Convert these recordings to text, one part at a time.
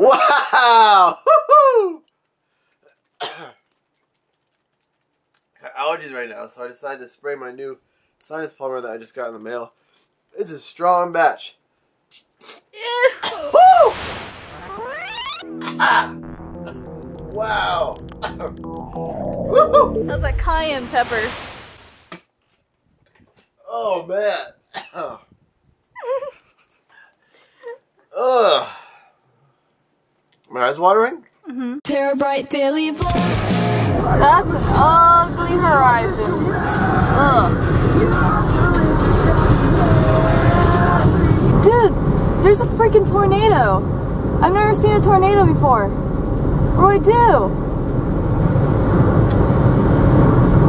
Wow! I got allergies right now, so I decided to spray my new sinus plumber that I just got in the mail. It's a strong batch. Woo! Ah! Wow! Woo! That's a cayenne pepper. Oh man! Ugh! My eyes watering? Mm-hmm. TeraBrite daily vlog. That's an ugly horizon. Ugh. Dude, there's a freaking tornado. I've never seen a tornado before. What do I do?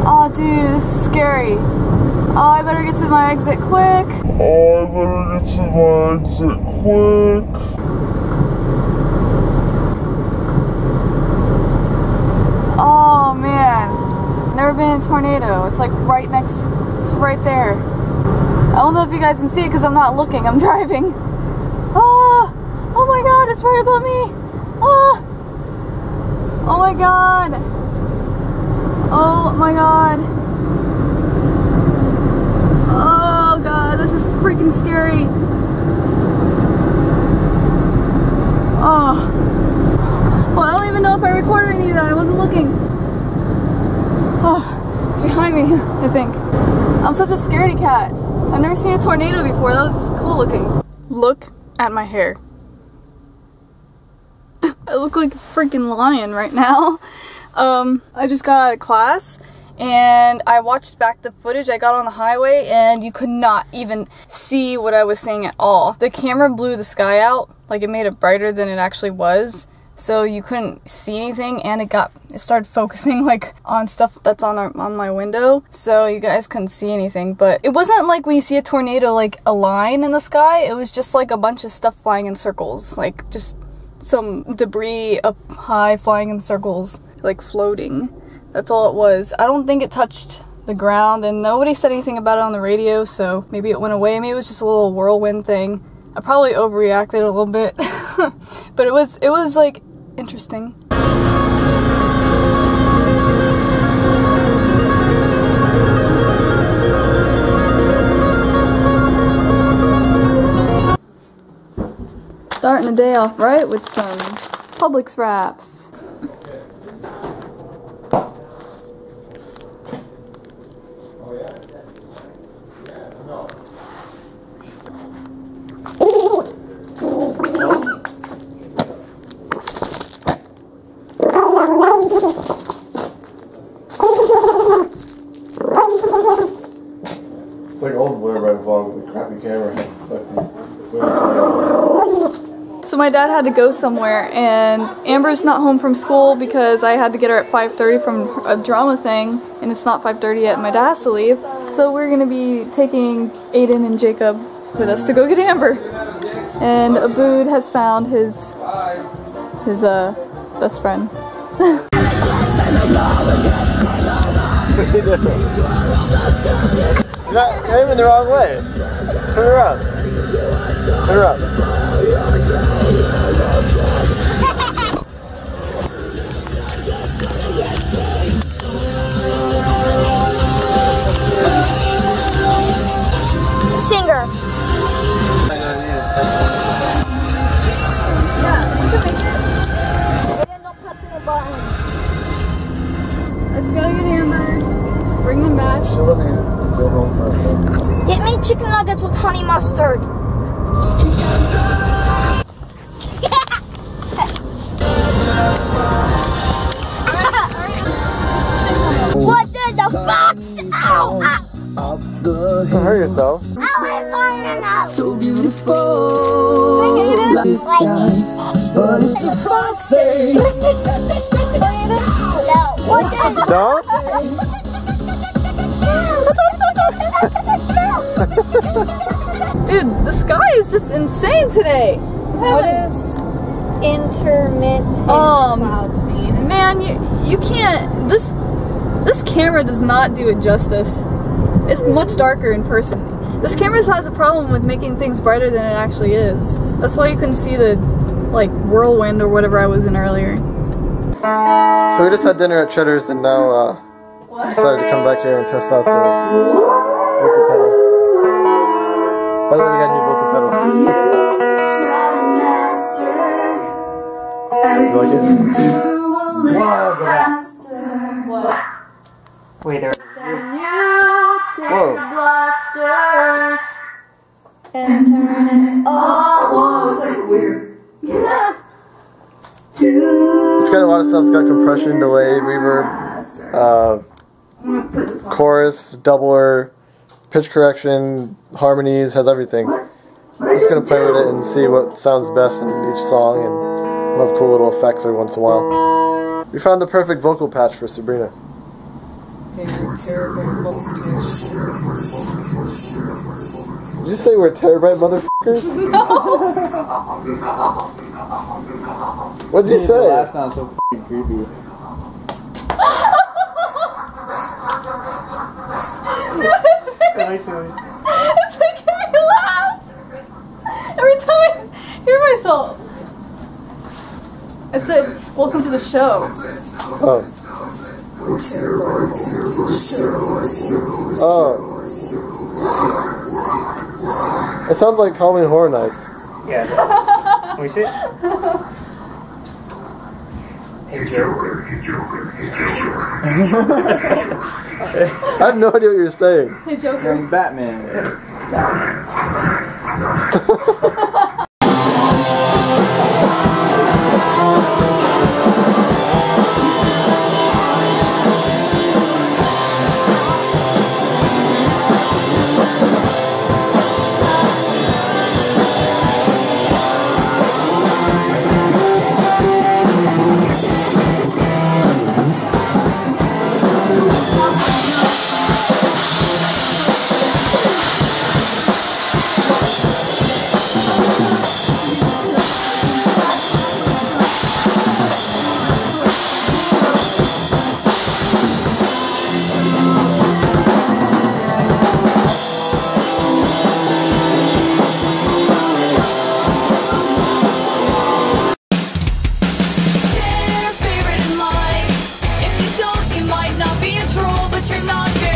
Oh, dude, this is scary. Oh, I better get to my exit quick. Oh man, never been in a tornado. It's like right next, it's right there. I don't know if you guys can see it because I'm not looking, I'm driving. Oh my god, it's right above me. Oh my god. Oh my god. Oh god, this is freaking scary. Oh. Well, I don't even know if I recorded any of that. I wasn't looking. Oh, it's behind me, I think. I'm such a scaredy cat. I've never seen a tornado before. That was cool looking. Look at my hair. I look like a freaking lion right now. I just got out of class and I watched back the footage. I got on the highway and you could not even see what I was saying at all. The camera blew the sky out. Like, it made it brighter than it actually was. So you couldn't see anything, and it started focusing like on stuff that's on my window, so you guys couldn't see anything. But it wasn't like when you see a tornado, like a line in the sky. It was just like a bunch of stuff flying in circles, like just some debris up high flying in circles, like floating. That's all it was. I don't think it touched the ground, and nobody said anything about it on the radio, so maybe it went away. Maybe it was just a little whirlwind thing. I probably overreacted a little bit. But it was like interesting. Starting the day off right with some Publix wraps. It's like old VleraBrite vlogs with a crappy camera. So my dad had to go somewhere, and Amber's not home from school because I had to get her at 5:30 from a drama thing, and it's not 5:30 yet. My dad has to leave, so we're gonna be taking Aiden and Jacob with us to go get Amber. And Abood has found his best friend. You're aiming the wrong way. Turn around. Turn around. Singer. Yeah, you can make it. They're not pressing the buttons. I just gotta get Amber, bring them back. Get me chicken nuggets with honey mustard. What did the fox? Ow! Don't hurt yourself. Ow, I'm falling out. So beautiful. Sing, Aiden. Like this. But it's the fox say. No. What did the Don't? Dude, the sky is just insane today. What does intermittent clouds mean? Man, you can't. This camera does not do it justice. It's much darker in person. This camera has a problem with making things brighter than it actually is. That's why you couldn't see the like whirlwind or whatever I was in earlier. So we just had dinner at Cheddar's and now decided to come back here and test out the vocal pedal. By the way, we got a new vocal pedal. You like it? Whoa, go back. What? Wait, there. Whoa. Blasters and turn it all. Whoa, it's like weird. It's got a lot of stuff. It's got compression, delay, reverb, chorus, doubler, pitch correction, harmonies, has everything. I'm just going to play with it and see what sounds best in each song, and we'll have cool little effects every once in a while. We found the perfect vocal patch for Sabrina. Did you say we're TeraBrite motherfuckers? No. What did you say? That sounds so f***ing creepy. It's making me laugh every time I hear myself. I said, "Welcome to the show." Oh. Oh. It sounds like Call Me Horror Nights. Yeah. Can we see it? Hey Joker, hey Joker, hey Joker. I have no idea what you're saying. Hey, Joker. I'm Batman. Share your favorite in life. If you don't, you might not be a troll, but you're not very